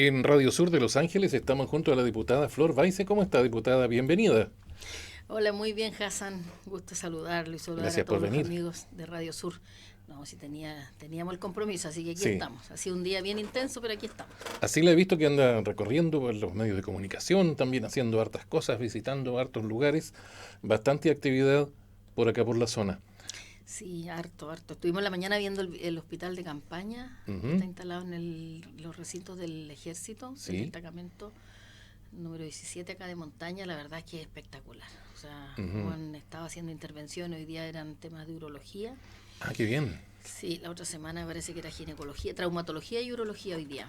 En Radio Sur de Los Ángeles estamos junto a la diputada Flor Baise. ¿Cómo está, diputada? Bienvenida. Hola, muy bien, Hassan. Gusto saludarlo y saludar a Gracias por todos los venir. amigos de Radio Sur. No, si teníamos el compromiso, así que aquí Sí, estamos. Ha sido un día bien intenso, pero aquí estamos. así la he visto que anda recorriendo por los medios de comunicación, también haciendo hartas cosas, visitando hartos lugares, bastante actividad por acá por la zona. Sí, harto, harto. Estuvimos en la mañana viendo el hospital de campaña que está Ujú. instalado en los recintos del ejército, del Sí. destacamento número 17 acá de montaña. La verdad es que es espectacular. O sea, como Ujú. han estado haciendo intervenciones, hoy día eran temas de urología. Ah, qué bien. Sí, la otra semana me parece que era ginecología, traumatología y urología hoy día.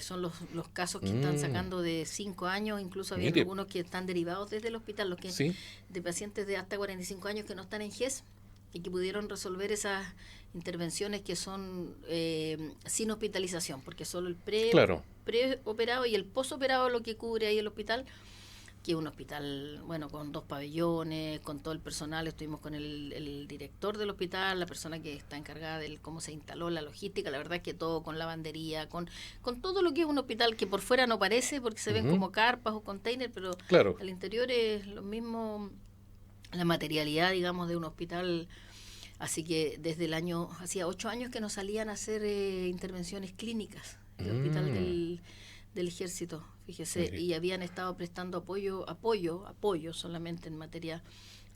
Son los casos que están Mm, sacando de 5 años, incluso habían mire, algunos que están derivados desde el hospital, los que sí, de pacientes de hasta 45 años que no están en GES y que pudieron resolver esas intervenciones que son sin hospitalización, porque solo el claro. preoperado y el posoperado lo que cubre ahí el hospital, que es un hospital, bueno, con 2 pabellones, con todo el personal. Estuvimos con el director del hospital, la persona que está encargada de cómo se instaló la logística. La verdad es que todo con lavandería, con todo lo que es un hospital, que por fuera no parece porque se ven Ujú. como carpas o containers, pero Claro. al interior es lo mismo, la materialidad, digamos, de un hospital. Así que desde hacía 8 años que no salían a hacer intervenciones clínicas, el hospital Mm, del ejército, fíjese, mire, y habían estado prestando apoyo solamente en materia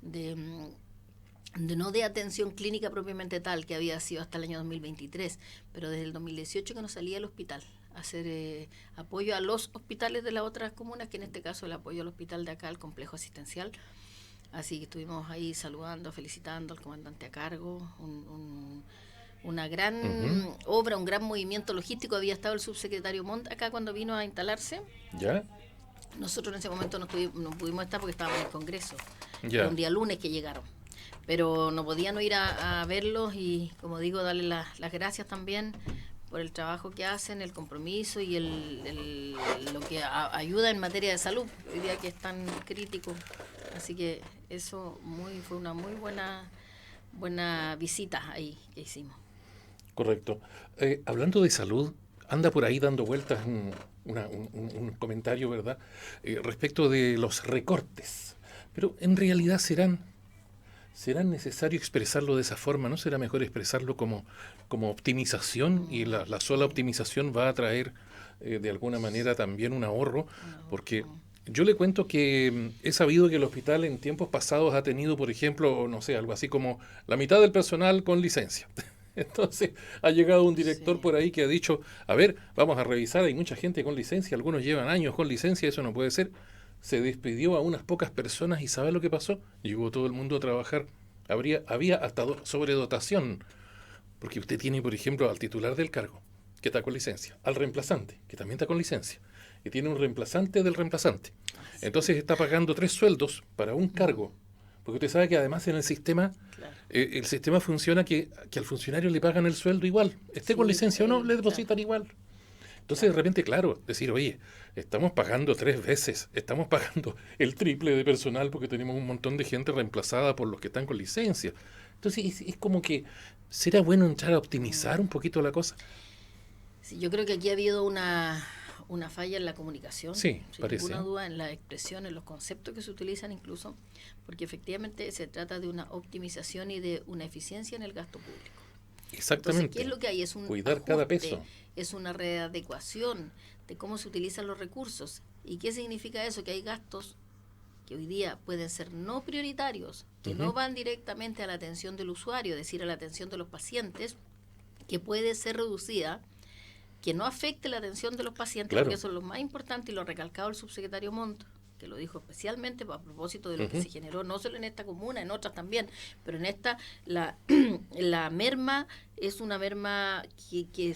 de, no de atención clínica propiamente tal, que había sido hasta el año 2023, pero desde el 2018 que no salía al hospital a hacer apoyo a los hospitales de las otras comunas, que en este caso el apoyo al hospital de acá, al complejo asistencial. Así que estuvimos ahí saludando, felicitando al comandante a cargo, una ujú. gran obra, un gran movimiento logístico. Había estado el subsecretario Montt acá cuando vino a instalarse. ¿Ya? Nosotros en ese momento no pudimos estar porque estábamos en el Congreso. Era Ya. un día lunes que llegaron. Pero no podían no ir a verlos y, como digo, darle las gracias también por el trabajo que hacen, el compromiso y lo que ayuda en materia de salud, hoy día que es tan crítico. Así que eso fue una muy buena visita ahí que hicimos. Correcto. Hablando de salud, anda por ahí dando vueltas un comentario, ¿verdad? Respecto de los recortes. Pero en realidad serán necesario expresarlo de esa forma, ¿no será mejor expresarlo como optimización y la sola optimización va a traer de alguna manera también un ahorro? Un ahorro. Porque yo le cuento que he sabido que el hospital en tiempos pasados ha tenido, por ejemplo, no sé, algo así como la mitad del personal con licencia. Entonces ha llegado un director Sí, por ahí que ha dicho, a ver, vamos a revisar, hay mucha gente con licencia, algunos llevan años con licencia, eso no puede ser. Se despidió a unas pocas personas y ¿sabe lo que pasó? Llegó todo el mundo a trabajar. Había hasta sobredotación, porque usted tiene, por ejemplo, al titular del cargo, que está con licencia, al reemplazante, que también está con licencia, y tiene un reemplazante del reemplazante. así Entonces está pagando 3 sueldos para un es. cargo, porque usted sabe que además en Claro. el sistema funciona que al funcionario le pagan el sueldo igual, esté con Sí, licencia o no, le claro, depositan igual. Entonces de claro. repente, claro, decir, oye, estamos pagando 3 veces, estamos pagando el triple de personal porque tenemos un montón de gente reemplazada por los que están con licencia. Entonces es como que será bueno entrar a optimizar un poquito la cosa. Sí, yo creo que aquí ha habido una falla en la comunicación, Sí, sin parece, ninguna ¿eh? duda, en la expresión, en los conceptos que se utilizan incluso, porque efectivamente se trata de una optimización y de una eficiencia en el gasto público. Entonces, ¿qué es Exactamente. lo que hay? Es un Cuidar cada ajuste, peso. es una readecuación de cómo se utilizan los recursos. ¿Y qué significa eso? Que hay gastos que hoy día pueden ser no prioritarios, que no Ujú. van directamente a la atención del usuario, es decir, a la atención de los pacientes, que puede ser reducida, que no afecte la atención de los pacientes, porque Claro. eso es lo más importante y lo ha recalcado el subsecretario Montt, que lo dijo especialmente a propósito de lo que Ujú. se generó, no solo en esta comuna, en otras también, pero en esta la, la merma es una merma que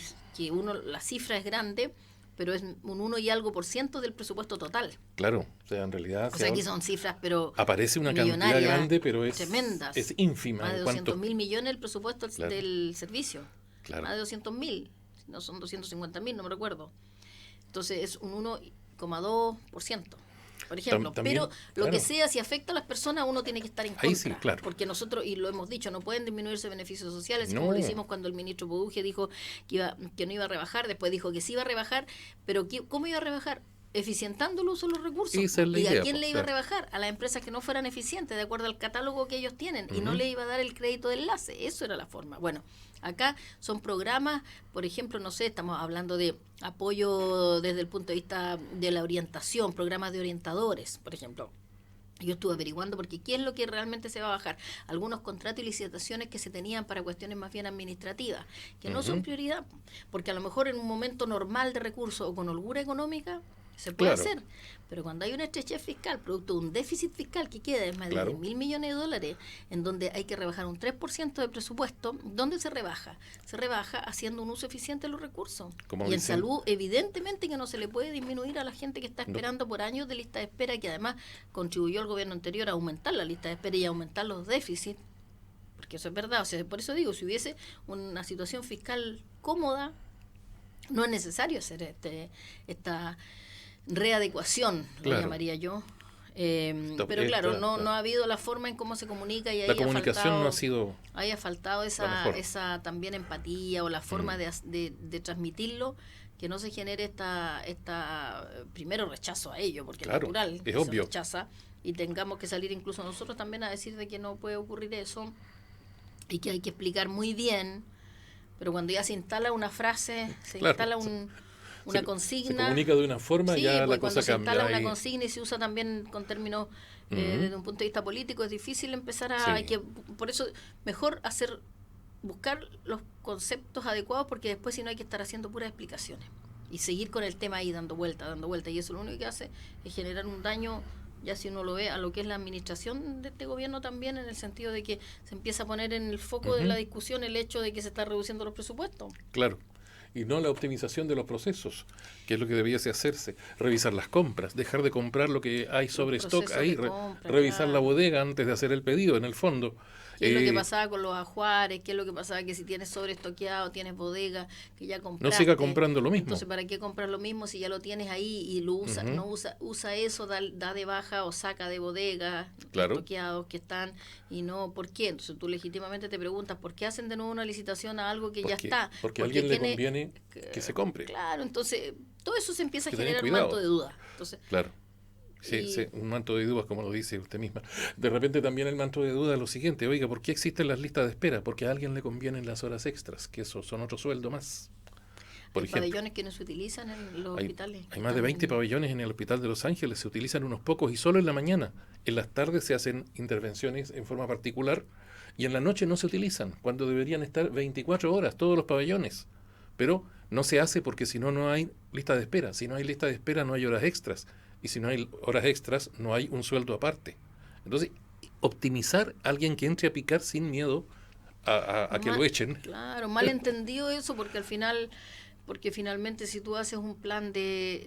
la cifra es grande, pero es un 1 y algo % del presupuesto total. Claro. O sea, en realidad O sea, aquí son cifras, pero aparece una cantidad millonarias, grande, pero es tremendas. ínfima Más de en 200 cuanto... mil millones el presupuesto Claro, del servicio. claro. Más de 200.000, no son 250.000, no me recuerdo. Entonces es un 1,2%. por ejemplo. También, Pero lo que sea, si afecta a las personas, uno tiene que estar en contra. Ahí sí, claro. Porque nosotros, y lo hemos dicho, no pueden disminuirse beneficios sociales, No. como lo hicimos cuando el ministro Buduje dijo que no iba a rebajar, después dijo que sí iba a rebajar, pero ¿cómo iba a rebajar? Eficientando el uso de los recursos. Esa es la ¿Y idea, a quién pues, le iba claro. a rebajar? A las empresas que no fueran eficientes, de acuerdo al catálogo que ellos tienen, y no Ujú. le iba a dar el crédito de enlace. Eso era la forma. Bueno, acá son programas, por ejemplo, no sé, estamos hablando de apoyo desde el punto de vista de la orientación, programas de orientadores, por ejemplo. Yo estuve averiguando porque qué es lo que realmente se va a bajar. Algunos contratos y licitaciones que se tenían para cuestiones más bien administrativas, que no son Ujú. prioridad, porque a lo mejor en un momento normal de recursos o con holgura económica se puede Claro. hacer, pero cuando hay una estrechez fiscal, producto de un déficit fiscal que queda de más de Claro. 10.000 millones de dólares, en donde hay que rebajar un 3% de presupuesto, ¿dónde se rebaja? Se rebaja haciendo un uso eficiente de los recursos. Como Y en dicen- salud, evidentemente que no se le puede disminuir a la gente que está No. esperando por años de lista de espera, que además contribuyó el gobierno anterior a aumentar la lista de espera y a aumentar los déficits, porque eso es verdad. O sea, por eso digo, si hubiese una situación fiscal cómoda, no es necesario hacer esta readecuación, Claro. lo llamaría yo. Está- Pero claro, está- no ha habido la forma en cómo se comunica y La haya comunicación faltado, no ha sido haya faltado la esa mejor. esa también empatía o la forma de transmitirlo, que no se genere esta primero rechazo a ello, porque Claro, es natural que es se obvio. rechaza, y tengamos que salir incluso nosotros también a decir de que no puede ocurrir eso y que hay que explicar muy bien, pero cuando ya se instala una frase, se Claro, instala una se consigna. Se comunica de una forma, Sí, ya pues la cuando cosa se cambia. instala una y- consigna y se usa también con términos Ujú. desde un punto de vista político, es difícil empezar a... Sí. Hay que, por eso, mejor buscar los conceptos adecuados, porque después si no hay que estar haciendo puras explicaciones y seguir con el tema ahí dando vuelta, y eso lo único que hace es generar un daño, ya si uno lo ve, a lo que es la administración de este gobierno también, en el sentido de que se empieza a poner en el foco de Ujú. la discusión el hecho de que se está reduciendo los presupuestos. Claro. Y no la optimización de los procesos, que es lo que debiese hacerse. Revisar las compras, dejar de comprar lo que hay sobre stock procesos ahí, de compra, revisar claro. la bodega antes de hacer el pedido, en el fondo. ¿Qué es lo que pasaba con los ajuares? ¿Qué es lo que pasaba que si tienes sobreestoqueado, tienes bodega, que ya compraste? No siga comprando lo mismo. Entonces, ¿para qué comprar lo mismo si ya lo tienes ahí y lo usa, Ujú. no usa eso, da de baja o saca de bodega, Claro. estoqueados que están, y no, ¿por qué? Entonces tú legítimamente te preguntas, ¿por qué hacen de nuevo una licitación a algo que ya está? Porque a alguien le tiene- conviene que se compre. Claro, entonces todo eso se empieza a Que tener generar un cuidado. manto de duda. Entonces, Claro. Sí, Y- sí, un manto de dudas, como lo dice usted misma. De repente también el manto de dudas es lo siguiente, oiga, ¿por qué existen las listas de espera? Porque a alguien le convienen las horas extras, que eso son otro sueldo más. Por hay ejemplo, pabellones que no se utilizan en los hospitales. hay más de 20 pabellones en el Hospital de Los Ángeles, se utilizan unos pocos y solo en la mañana. En las tardes se hacen intervenciones en forma particular y en la noche no se utilizan, cuando deberían estar 24 horas todos los pabellones. Pero no se hace porque si no, no hay lista de espera. Si no hay lista de espera, no hay horas extras. Y si no hay horas extras, no hay un sueldo aparte. Entonces, optimizar a alguien que entre a picar sin miedo a que lo echen. Claro, mal entendido eso, porque al final, porque finalmente si tú haces un plan de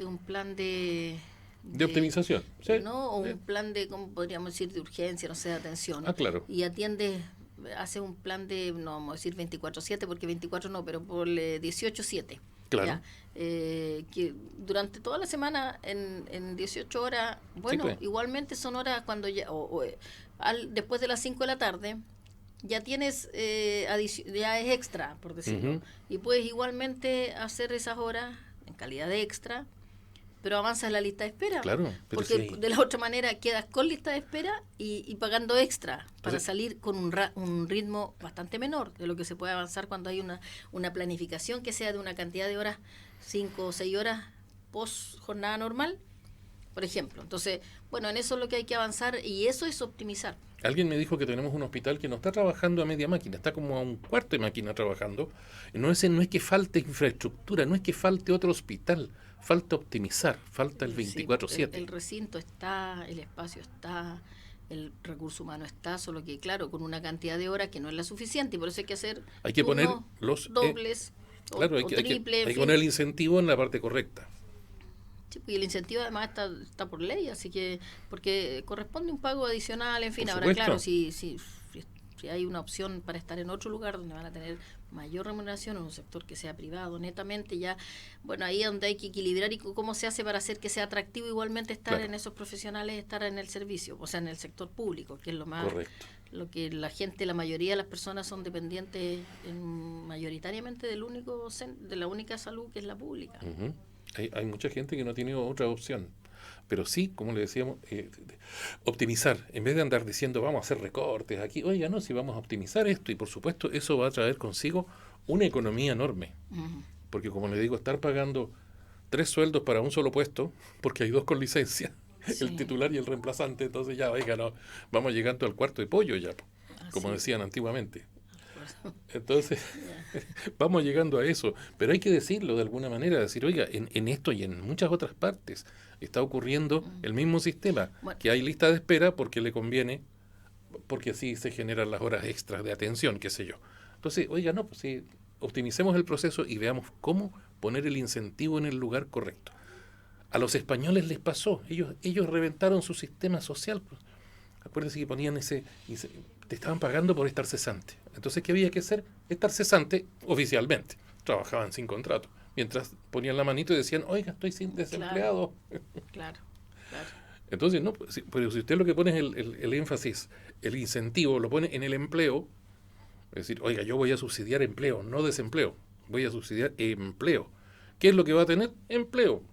De optimización. Sí. ¿no? O Sí. un plan de, ¿cómo podríamos decir?, de urgencia, no sé, de atención. Ah, claro. Y atiendes, hace un plan de, no vamos a decir 24/7, porque 24 no, pero por 18/7. Claro. ¿ya? Que durante toda la semana, en 18 horas, bueno, pues. igualmente son horas cuando ya, después de las 5 de la tarde, ya tienes, ya es extra, por decirlo. Ujú. Y puedes igualmente hacer esas horas en calidad de extra, pero avanzas la lista de espera. Claro, pero Porque sí. de la otra manera quedas con lista de espera y pagando extra para Pero- salir con un ritmo bastante menor de lo que se puede avanzar cuando hay una planificación que sea de una cantidad de horas, 5 o 6 horas post jornada normal, por ejemplo. Entonces, bueno, en eso es lo que hay que avanzar y eso es optimizar. Alguien me dijo que tenemos un hospital que no está trabajando a media máquina, está como a un cuarto de máquina trabajando. No es que falte infraestructura, no es que falte otro hospital, falta optimizar, falta el Sí, 24/7. el recinto está, el espacio está, el recurso humano está, solo que claro, con una cantidad de horas que no es la suficiente y por eso hay que hacer Hay que poner turnos los dobles claro, hay o que, triple, en hay que fin. poner el incentivo en la parte correcta. Sí, y el incentivo además está por ley, así que porque corresponde un pago adicional, en fin. Por Ahora, supuesto. claro, si hay una opción para estar en otro lugar donde van a tener mayor remuneración en un sector que sea privado, netamente ya, bueno, ahí es donde hay que equilibrar y cómo se hace para hacer que sea atractivo igualmente estar en esos profesionales, estar en el servicio, o sea, en el sector público, que es lo más, Correcto. lo que la gente, la mayoría de las personas son dependientes mayoritariamente de la única salud que es la pública. Ujú. Hay mucha gente que no tiene otra opción. Pero sí, como le decíamos, optimizar. En vez de andar diciendo vamos a hacer recortes aquí, oiga, no, si vamos a optimizar esto y por supuesto eso va a traer consigo una economía enorme. Ujú. Porque como le digo, estar pagando 3 sueldos para un solo puesto, porque hay 2 con licencia, el Sí, titular y el reemplazante, entonces ya, oiga, no, vamos llegando al cuarto de pollo ya, como así, decían antiguamente. por- Entonces, ya. vamos llegando a eso, pero hay que decirlo de alguna manera, decir, oiga, en esto y en muchas otras partes está ocurriendo el mismo sistema, Bueno, que hay lista de espera porque le conviene, porque así se generan las horas extras de atención, qué sé yo. Entonces, oiga, no, pues sí, optimicemos el proceso y veamos cómo poner el incentivo en el lugar correcto. A los españoles les pasó, ellos reventaron su sistema social. Pues. Acuérdense que ponían te estaban pagando por estar cesante. Entonces, ¿qué había que hacer? Estar cesante oficialmente. Trabajaban sin contrato. Mientras ponían la manito y decían, oiga, estoy sin claro, desempleado. claro, claro. Entonces, no, pues, pero si usted lo que pone es el énfasis, el incentivo, lo pone en el empleo, es decir, oiga, yo voy a subsidiar empleo, no desempleo. Voy a subsidiar empleo. ¿Qué es lo que va a tener? Empleo.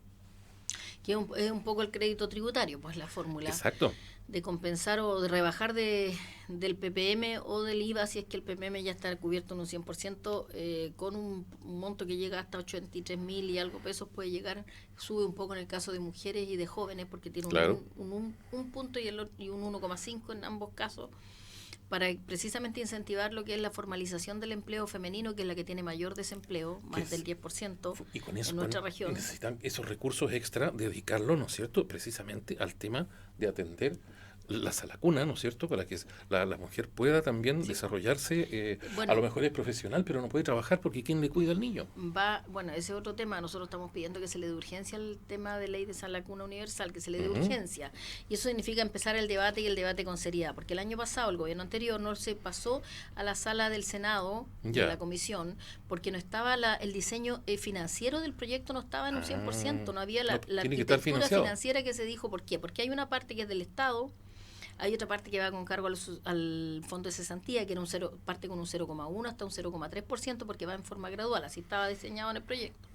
Que es un poco el crédito tributario, pues la fórmula Exacto. de compensar o de rebajar del PPM o del IVA, si es que el PPM ya está cubierto en un 100%, con un monto que llega hasta 83.000 y algo pesos, puede llegar, sube un poco en el caso de mujeres y de jóvenes, porque tiene Claro. un punto y un 1,5 en ambos casos, para precisamente incentivar lo que es la formalización del empleo femenino, que es la que tiene mayor desempleo, más del 10% Y con eso en nuestra región. necesitan esos recursos extra, dedicarlos, ¿no es cierto?, precisamente al tema de atender la salacuna, ¿no es cierto?, para que la mujer pueda también Sí. desarrollarse, Bueno, a lo mejor es profesional, pero no puede trabajar porque ¿quién le cuida al niño? bueno, ese es otro tema. Nosotros estamos pidiendo que se le dé urgencia al tema de ley de salacuna universal, que se le dé Ujú. urgencia. Y eso significa empezar el debate y el debate con seriedad, porque el año pasado el gobierno anterior no se pasó a la sala del Senado, de Ya. la comisión, porque no estaba el diseño financiero del proyecto, no estaba en un 100%, no había No, la tiene que estar arquitectura financiado. financiera que se dijo. ¿Por qué? Porque hay una parte que es del Estado. Hay otra parte que va con cargo al fondo de cesantía, que era parte con un 0,1 hasta un 0,3%, porque va en forma gradual, así estaba diseñado en el proyecto.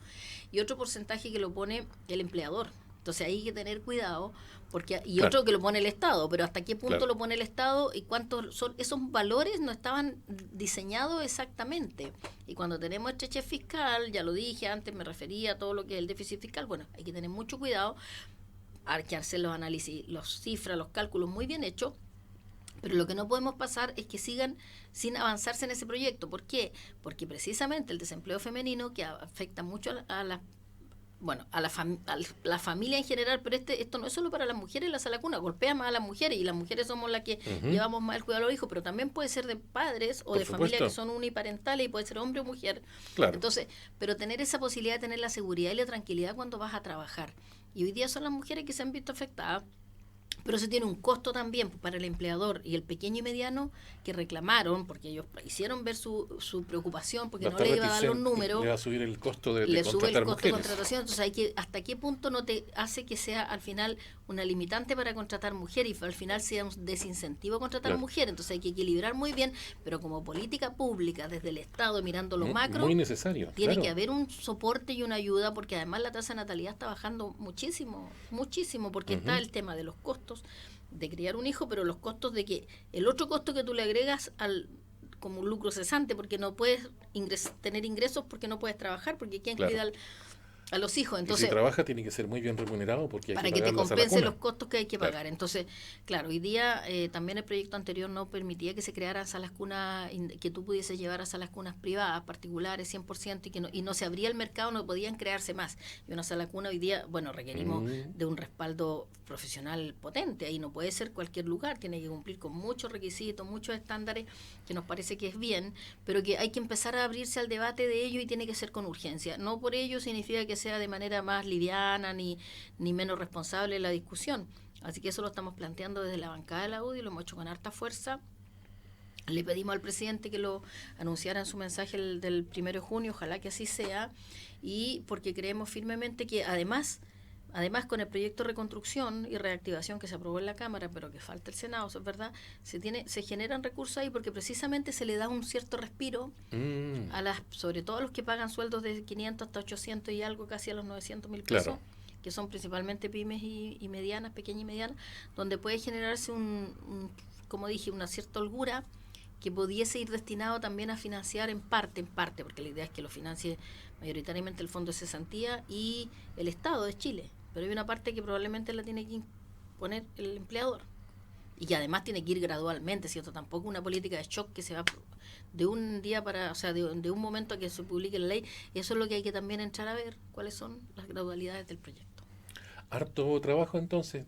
Y otro porcentaje que lo pone el empleador. Entonces ahí hay que tener cuidado, Claro, otro que lo pone el Estado, pero hasta qué punto claro. lo pone el Estado y cuántos son esos valores no estaban diseñados exactamente. Y cuando tenemos estrechez fiscal, ya lo dije antes, me refería a todo lo que es el déficit fiscal, bueno, hay que tener mucho cuidado, hay que hacer los análisis, las cifras, los cálculos muy bien hechos, pero lo que no podemos pasar es que sigan sin avanzarse en ese proyecto. ¿Por qué? Porque precisamente el desempleo femenino, que afecta mucho a la bueno, a la familia en general, pero esto no es solo para las mujeres, la salacuna golpea más a las mujeres, y las mujeres somos las que Ujú. llevamos más el cuidado de los hijos, pero también puede ser de padres o Por de familias que supuesto. son uniparentales, y puede ser hombre o mujer. Claro. Entonces, pero tener esa posibilidad de tener la seguridad y la tranquilidad cuando vas a trabajar. Y hoy día son las mujeres que se han visto afectadas, pero eso tiene un costo también para el empleador y el pequeño y mediano, que reclamaron, porque ellos hicieron ver su preocupación, porque Va a no estar le iba a dar los reticente, números, le va a subir el costo de le sube el contratar costo de mujeres. contratación. Entonces hasta qué punto no te hace que sea al final una limitante para contratar mujeres, y al final sea un desincentivo a contratar Claro. mujeres. Entonces hay que equilibrar muy bien, pero como política pública desde el Estado, mirando lo macro, Muy necesario, tiene claro. que haber un soporte y una ayuda, porque además la tasa de natalidad está bajando muchísimo, muchísimo, porque está el tema de los costos de criar un hijo, pero los costos de que el otro costo que tú le agregas como un lucro cesante, porque no puedes tener ingresos, porque no puedes trabajar, porque ¿quién Claro. cuida a los hijos? Y si Entonces, trabaja tiene que ser muy bien remunerado porque hay para que que te pagar la compense salacuna. los costos que hay que Claro. pagar. Entonces, claro, hoy día también el proyecto anterior no permitía que se crearan salas cunas, que tú pudieses llevar a salas cunas privadas, particulares, 100%, y no se abría el mercado, no podían crearse más. Y una sala cuna hoy día, bueno, requerimos de un respaldo profesional potente. Ahí no puede ser cualquier lugar, tiene que cumplir con muchos requisitos, muchos estándares, que nos parece que es bien, pero que hay que empezar a abrirse al debate de ello, y tiene que ser con urgencia. No por ello significa que sea de manera más liviana ni menos responsable la discusión. Así que eso lo estamos planteando desde la bancada de la UDI, lo hemos hecho con harta fuerza, Le pedimos al presidente que lo anunciara en su mensaje del 1 de junio, ojalá que así sea, y porque creemos firmemente que además con el proyecto de reconstrucción y reactivación que se aprobó en la Cámara, pero que falta el Senado, eso es verdad, se generan recursos ahí porque precisamente se le da un cierto respiro sobre todo a los que pagan sueldos de 500 hasta 800 y algo, casi a los 900.000 pesos. Claro. Que son principalmente pymes y medianas, pequeñas y medianas, donde puede generarse como dije, una cierta holgura que pudiese ir destinado también a financiar en parte, porque la idea es que lo financie mayoritariamente el Fondo de Cesantía y el Estado de Chile, pero hay una parte que probablemente la tiene que poner el empleador y que además tiene que ir gradualmente, ¿cierto? Tampoco una política de shock que se va de un día para, o sea, de un momento a que se publique la ley. Eso es lo que hay que también entrar a ver, cuáles son las gradualidades del proyecto. Harto trabajo entonces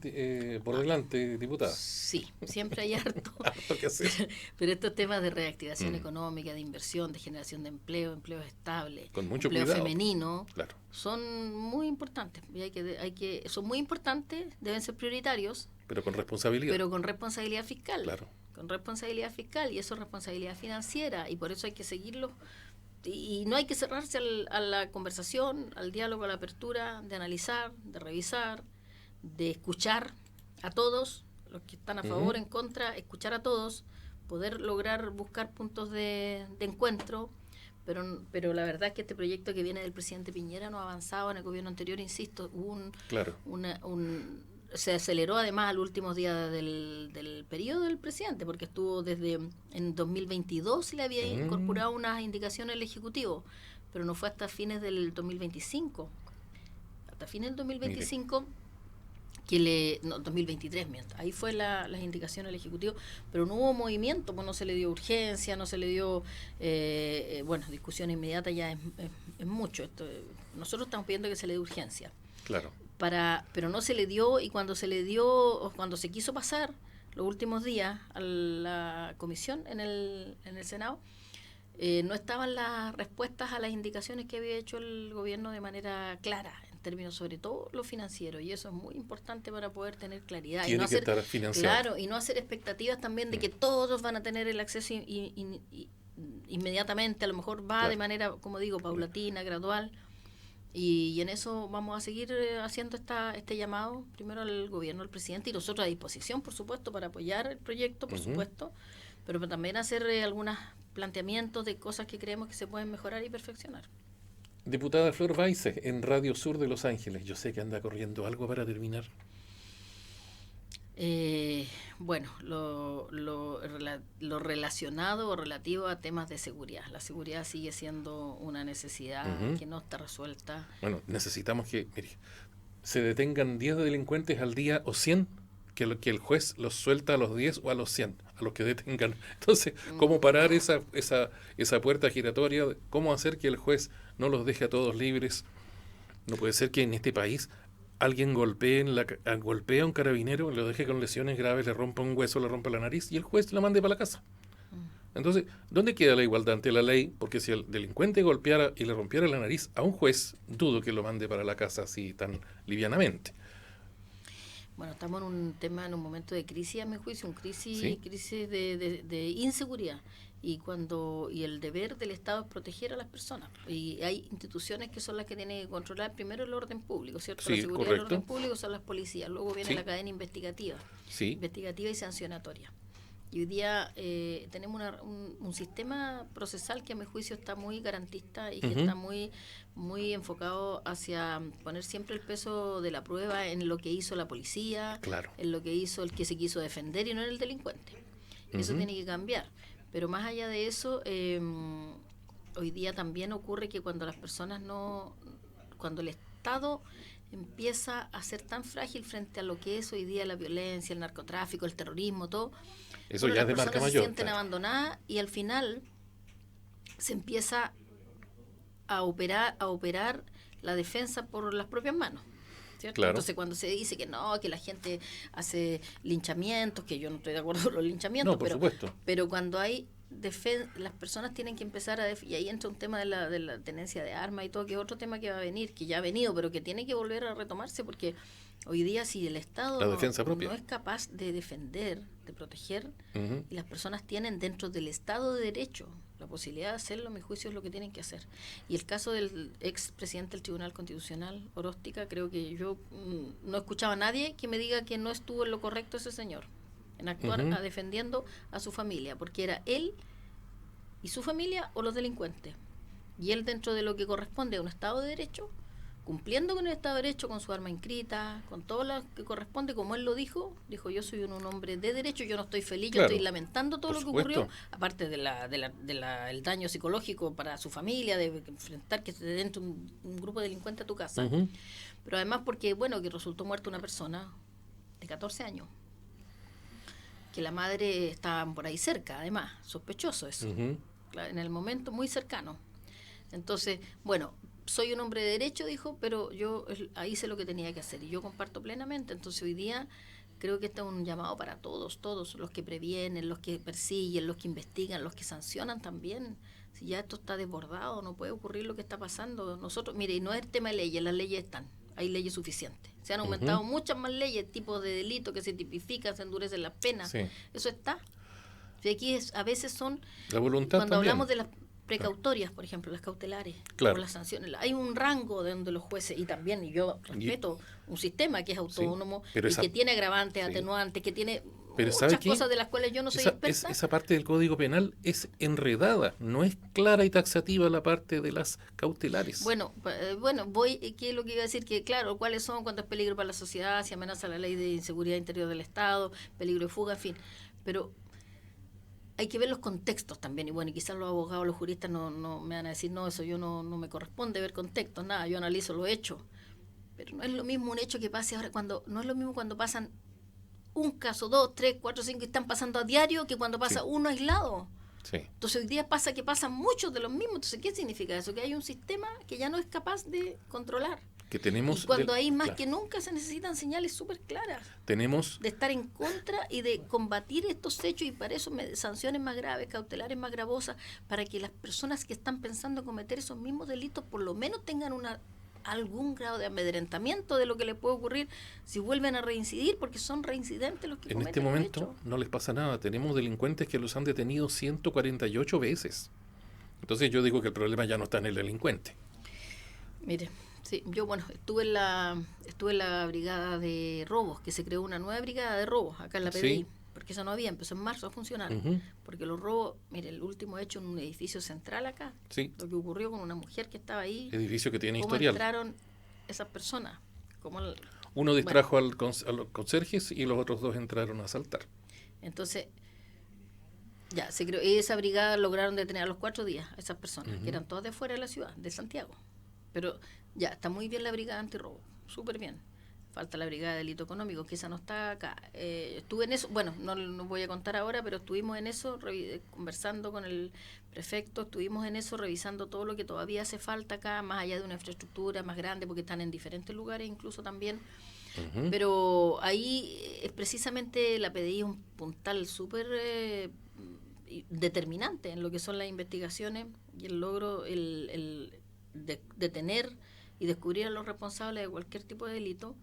por delante, diputada. Sí, siempre hay harto. Harto que hacer. Pero estos temas de reactivación económica, de inversión, de generación de empleo estable, con mucho empleo cuidado, femenino, claro, son muy importantes. Y son muy importantes, deben ser prioritarios. Pero con responsabilidad. Pero con responsabilidad fiscal. Claro. Con responsabilidad fiscal, y eso es responsabilidad financiera, y por eso hay que seguirlo. Y no hay que cerrarse a la conversación, al diálogo, a la apertura, de analizar, de revisar, de escuchar a todos, los que están a favor, en contra, escuchar a todos, poder lograr buscar puntos de encuentro, pero la verdad es que este proyecto que viene del presidente Piñera no ha avanzado en el gobierno anterior, insisto, hubo se aceleró además al último día del periodo del presidente, porque estuvo desde en 2022 le había incorporado unas indicaciones al Ejecutivo, pero no fue hasta fines del 2025. Hasta fines del 2025 no, 2023, miento. Ahí fue las indicaciones al Ejecutivo, pero no hubo movimiento, pues no se le dio urgencia, no se le dio, discusión inmediata ya es mucho. Nosotros estamos pidiendo que se le dé urgencia. Claro. Pero no se le dio, y cuando se le dio, o cuando se quiso pasar los últimos días a la comisión en el Senado, no estaban las respuestas a las indicaciones que había hecho el gobierno de manera clara, en términos sobre todo lo financiero, y eso es muy importante para poder tener claridad. Tiene que estar financiado. Claro, y no hacer expectativas también de que todos van a tener el acceso inmediatamente, a lo mejor va de manera, como digo, paulatina, gradual. Y en eso vamos a seguir haciendo este llamado, primero al gobierno, al presidente, y nosotros a disposición, por supuesto, para apoyar el proyecto, por supuesto, pero también hacer algunos planteamientos de cosas que creemos que se pueden mejorar y perfeccionar. Diputada Flor Baize, en Radio Sur de Los Ángeles, yo sé que anda corriendo algo para terminar. Lo relacionado o relativo a temas de seguridad. La seguridad sigue siendo una necesidad que no está resuelta. Bueno, necesitamos que se detengan 10 delincuentes al día o 100, que el juez los suelta a los 10 o a los 100, a los que detengan. Entonces, ¿cómo parar esa puerta giratoria? ¿Cómo hacer que el juez no los deje a todos libres? No puede ser que en este país alguien golpea a un carabinero, lo deje con lesiones graves, le rompa un hueso, le rompa la nariz y el juez lo mande para la casa. Entonces, ¿dónde queda la igualdad ante la ley? Porque si el delincuente golpeara y le rompiera la nariz a un juez, dudo que lo mande para la casa así tan livianamente. Bueno, estamos en un momento de crisis, a mi juicio, crisis de inseguridad. Y el deber del Estado es proteger a las personas. Y hay instituciones que son las que tienen que controlar primero el orden público, ¿cierto? Sí, la seguridad correcto. del orden público son las policías, luego viene la cadena investigativa y sancionatoria. Y hoy día tenemos un sistema procesal que a mi juicio está muy garantista y que está muy, muy enfocado hacia poner siempre el peso de la prueba en lo que hizo la policía, en lo que hizo el que se quiso defender y no en el delincuente. Eso tiene que cambiar. Pero más allá de eso, hoy día también ocurre que cuando las personas cuando el Estado empieza a ser tan frágil frente a lo que es hoy día la violencia, el narcotráfico, el terrorismo, todo, eso ya es de marca mayor. Se sienten abandonadas y al final se empieza a operar la defensa por las propias manos. ¿Cierto? Claro. Entonces cuando se dice que no, que la gente hace linchamientos, que yo no estoy de acuerdo con los linchamientos, no, por supuesto. pero cuando hay las personas tienen que empezar y ahí entra un tema de la tenencia de armas y todo, que es otro tema que va a venir, que ya ha venido, pero que tiene que volver a retomarse, porque hoy día si el Estado La defensa propia. no es capaz de defender, de proteger, Ujú. y las personas tienen dentro del Estado de Derecho la posibilidad de hacerlo, a mi juicio es lo que tienen que hacer. Y el caso del ex presidente del Tribunal Constitucional, Oróstica, creo que yo no escuchaba a nadie que me diga que no estuvo en lo correcto ese señor, en actuar defendiendo a su familia, porque era él y su familia o los delincuentes. Y él, dentro de lo que corresponde a un Estado de Derecho, cumpliendo con el Estado de Derecho, con su arma inscrita, con todo lo que corresponde, como él lo dijo, yo soy un hombre de derecho, yo no estoy feliz, Claro, yo estoy lamentando todo por lo que supuesto. ocurrió, aparte el daño psicológico para su familia, de enfrentar que se dentro un grupo de delincuentes a tu casa, Ujú. pero además porque, bueno, que resultó muerta una persona de 14 años, que la madre estaba por ahí cerca, además, sospechoso eso, Ujú. en el momento muy cercano. Entonces, bueno, soy un hombre de derecho, dijo, pero yo ahí hice lo que tenía que hacer y yo comparto plenamente. Entonces hoy día creo que este es un llamado para todos, los que previenen, los que persiguen, los que investigan, los que sancionan también. Si ya esto está desbordado, no puede ocurrir lo que está pasando. Nosotros, mire, y no es el tema de leyes, las leyes están, hay leyes suficientes. Se han aumentado muchas más leyes, tipos de delitos que se tipifican, se endurecen las penas. Sí. Eso está. Y aquí a veces son, La voluntad cuando también. hablamos de las precautorias, por ejemplo, las cautelares, Claro. o las sanciones, hay un rango de donde los jueces, y también, y yo respeto un sistema que es autónomo, pero y que tiene agravantes, sí. atenuantes, que tiene Pero ¿sabe muchas qué? cosas de las cuales yo no soy experta. Esa parte del Código Penal es enredada, no es clara y taxativa la parte de las cautelares. Bueno, ¿qué es lo que iba a decir? Que claro, cuáles son, cuánto es peligro para la sociedad, si amenaza la ley de inseguridad interior del Estado, peligro de fuga, en fin, pero hay que ver los contextos también, y bueno, y quizás los abogados, los juristas no me van a decir, no, eso yo no me corresponde ver contextos, nada, yo analizo los hechos, pero no es lo mismo un hecho que pase ahora, no es lo mismo cuando pasan un caso, 2, 3, 4, 5, y están pasando a diario, que cuando pasa uno aislado. Sí. Entonces hoy día pasa que pasan muchos de los mismos. Entonces, ¿qué significa eso? Que hay un sistema que ya no es capaz de controlar. Que tenemos Y cuando hay más que nunca se necesitan señales súper claras tenemos de estar en contra y de combatir estos hechos, y para eso sanciones más graves, cautelares más gravosas, para que las personas que están pensando cometer esos mismos delitos por lo menos tengan algún grado de amedrentamiento de lo que les puede ocurrir si vuelven a reincidir, porque son reincidentes los que en cometen este los momento hechos. no les pasa nada. Tenemos delincuentes que los han detenido 148 veces. Entonces yo digo que el problema ya no está en el delincuente. Mire, sí, yo estuve en la brigada de robos, que se creó una nueva brigada de robos acá en la PDI, Sí. porque esa no había, empezó en marzo a funcionar, Ujú. porque los robos, mire, el último hecho en un edificio central acá, Sí. lo que ocurrió con una mujer que estaba ahí, Edificio que tiene cómo historial. entraron esas personas, cómo Uno distrajo a los conserjes y los otros dos entraron a asaltar. entonces ya se creó, y esa brigada lograron detener a los 4 días a esas personas, Ujú. que eran todas de fuera de la ciudad, de Santiago. Pero ya, está muy bien la brigada antirrobo, súper bien. Falta la brigada de delito económico, que esa no está acá. Estuve en eso, no voy a contar ahora, pero estuvimos en eso, conversando con el prefecto, estuvimos en eso, revisando todo lo que todavía hace falta acá, más allá de una infraestructura más grande, porque están en diferentes lugares incluso también. Ujú. Pero ahí es precisamente la PDI es un puntal súper determinante en lo que son las investigaciones y el logro de detener y descubrir a los responsables de cualquier tipo de delito.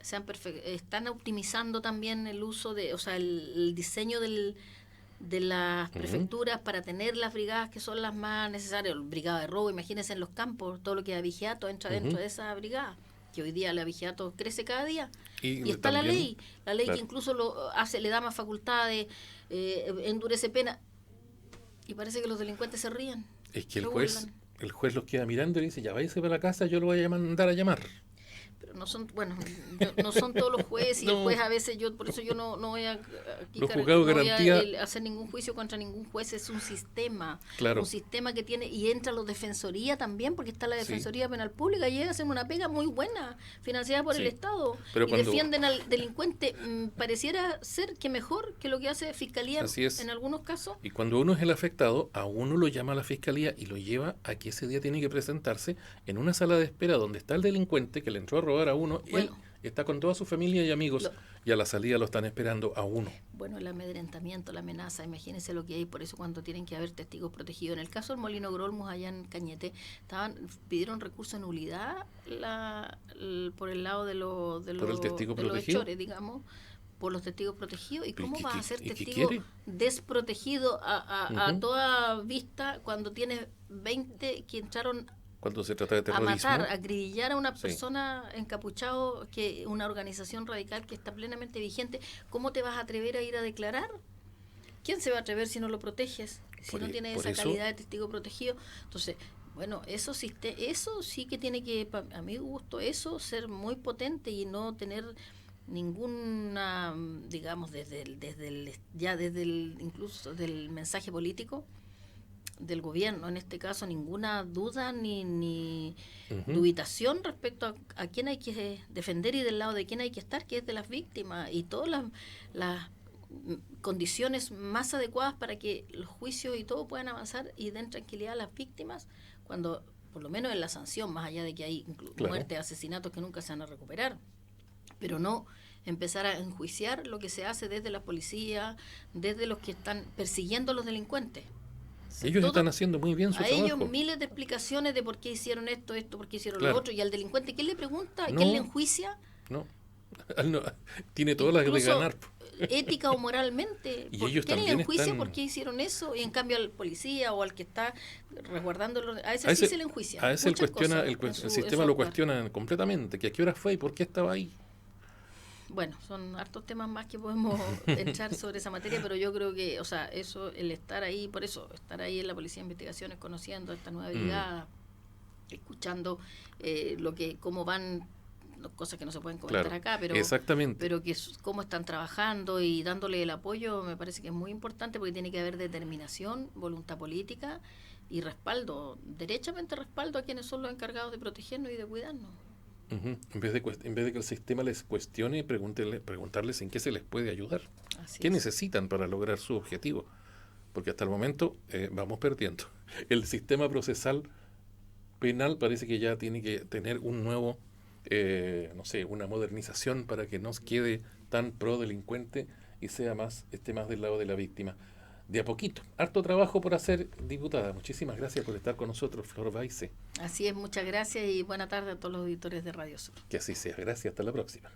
Están optimizando también el uso el diseño de las prefecturas para tener las brigadas que son las más necesarias. Brigada de robo, imagínense en los campos, todo lo que es vigiato entra dentro de esa brigada, que hoy día la vigiato crece cada día. Y está también, la ley claro, que incluso le da más facultades, endurece pena, y parece que los delincuentes se ríen. es que se burlan. el juez los queda mirando y dice, ya váyase para la casa, yo lo voy a mandar a llamar. Pero no son, no son todos los jueces, y No. el juez a veces, por eso yo no voy a aquí Los juzgados no voy garantía- a hacer ningún juicio contra ningún juez, es un sistema, Claro. un sistema que tiene, y entra la defensoría también, porque está la Sí. Defensoría Penal Pública, y ellos hacen una pega muy buena, financiada por Sí. el Estado, Pero y cuando- defienden al delincuente, pareciera ser que mejor que lo que hace Fiscalía Así es. en algunos casos. Y cuando uno es el afectado, a uno lo llama a la fiscalía y lo lleva a que ese día tiene que presentarse en una sala de espera donde está el delincuente que le entró a robar a uno. Bueno. Está con toda su familia y amigos Lo- y a la salida lo están esperando a uno. Bueno, el amedrentamiento, la amenaza, imagínense lo que hay, por eso cuando tienen que haber testigos protegidos. En el caso del Molino Grolmus allá en Cañete, pidieron recurso de nulidad por el lado ¿Por el testigo de los protegido? hechores, digamos, por los testigos protegidos. ¿Y ¿Pero cómo vas a ser qué testigo quiere? desprotegido a Ujú. toda vista cuando tienes 20 que entraron Cuando se trata de a terrorismo. matar, a acribillar a una Sí. persona encapuchado, que una organización radical que está plenamente vigente? ¿Cómo te vas a atrever a ir a declarar? ¿Quién se va a atrever si no lo proteges? Si no tienes Por esa eso, calidad de testigo protegido. Entonces, bueno, eso sí que tiene que, a mi gusto, eso ser muy potente y no tener ninguna, digamos, desde el incluso del mensaje político del gobierno, en este caso, ninguna duda ni ujú, dubitación respecto a quién hay que defender y del lado de quién hay que estar, que es de las víctimas, y todas las condiciones más adecuadas para que los juicios y todo puedan avanzar y den tranquilidad a las víctimas, cuando, por lo menos en la sanción, más allá de que hay claro. muertes, asesinatos que nunca se van a recuperar, pero no empezar a enjuiciar lo que se hace desde la policía, desde los que están persiguiendo a los delincuentes. Ellos Todo, están haciendo muy bien su a ellos trabajo. miles de explicaciones de por qué hicieron esto, por qué hicieron lo Claro. otro, y al delincuente, ¿quién le pregunta? No. ¿Quién le enjuicia? No, él no- tiene todas las de Incluso ganar. ética o moralmente. Y ellos ¿Quién le también enjuicia están... por qué hicieron eso? Y en cambio al policía o al que está resguardándolo, a ese A sí ese, se le enjuicia. a ese el, Muchas cuestiona, cosas el en sistema su lo actuar. cuestiona completamente. ¿Que a qué hora fue y por qué estaba ahí? Bueno, son hartos temas más que podemos entrar sobre esa materia, pero yo creo que, o sea, eso, el estar ahí, por eso, estar ahí en la Policía de Investigaciones, conociendo esta nueva brigada, escuchando cómo van, cosas que no se pueden comentar Claro, acá, exactamente. pero cómo están trabajando y dándole el apoyo, me parece que es muy importante, porque tiene que haber determinación, voluntad política y respaldo, derechamente respaldo a quienes son los encargados de protegernos y de cuidarnos. Ujú. En vez de que el sistema les cuestione, preguntarles en qué se les puede ayudar. Así ¿Qué es. necesitan para lograr su objetivo? Porque hasta el momento vamos perdiendo. El sistema procesal penal parece que ya tiene que tener un nuevo, no sé, una modernización para que no quede tan pro delincuente y esté más del lado de la víctima. De a poquito. Harto trabajo por hacer, diputada. Muchísimas gracias por estar con nosotros, Flor Baice. Así es, muchas gracias y buena tarde a todos los auditores de Radio Sur. Que así sea. Gracias. Hasta la próxima.